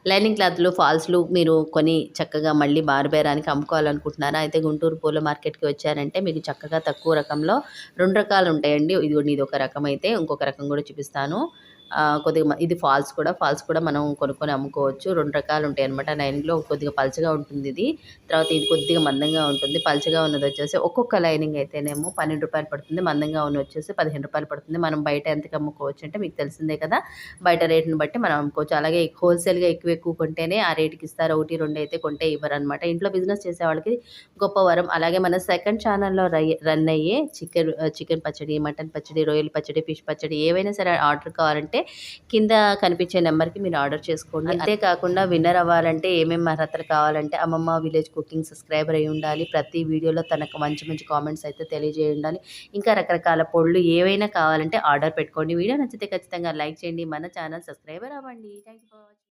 Lining క్లాత్‌లు, ఫాల్స్‌లు మీరు కొని చక్కగా మళ్ళీ మారుబేరానికి అమ్ముకోవాలనుకుంటున్నారా? అయితే గుంటూరు పూల మార్కెట్‌కి వచ్చారంటే మీకు చక్కగా తక్కువ రకంలో 2 రకాలుంటాయండి. ఇదిగోండి ఇదొక రకమైతే ఇంకొక రకం గూడా చూపిస్తాను. కొద్దిగా ఇది ఫాల్స్ కూడా మనం కొనుక్కొని అమ్ముకోవచ్చు. 2 రకాలుంటాయనమాట లైనింగ్‌లో. కొద్దిగా పలచగా ఉంటుందిది. తర్వాత ఇది కొద్దిగా మందంగా ఉంటుంది. పలచగా ఉన్నదొచ్చేసి ఒక్కొక్క లైనింగ్ అయితేనేమో రూ. 12 పడుతుంది. మందంగా ఉన్నదొచ్చేసి రూ. 15 పడుతుంది. మనం బయట ఎంతకి అమ్ముకోవచ్చంటే మీకు తెలిసిందే కదా! బయట రేట్‌ని బట్టి మనం అమ్ముకోవచ్చు. అలాగే హోల్‌సేల్‌గా ఎక్కువ కొంటేనే ఆ రేట్‌కి ఇస్తారు. 1, 2 అయితే కొంటే ఇవ్వరనమాట. ఇంట్లో బిజినెస్ చేసేవాళ్ళకి గొప్ప వరం. అలాగే మన సెకండ్ ఛానెల్‌లో రన్ అయ్యే చికెన్ పచ్చడి, మటన్ పచ్చడి, రొయ్యల పచ్చడి, ఫిష్ పచ్చడి ఏవైనా సరే ఆర్డర్ కావాలంటే కింద కనిపించే నెంబర్‌కి మీరు ఆర్డర్ చేసుకోండి. అంతే కాకుండా విన్నర్ అవ్వాలంటే ఏమేమి అర్హతలు కావాలంటే అమ్మమ్మ విలేజ్ కుకింగ్ సబ్స్క్రైబర్ అయ్యి ఉండాలి. ప్రతి వీడియోలో తనకు మంచి మంచి కామెంట్స్ అయితే తెలియజేయి ఉండాలి. ఇంకా రకరకాల పొడులు ఏవైనా కావాలంటే ఆర్డర్ పెట్టుకోండి. వీడియో నచ్చితే ఖచ్చితంగా లైక్ చేయండి. మన ఛానల్ సబ్స్క్రైబర్ అవ్వండి. Thank you for watching.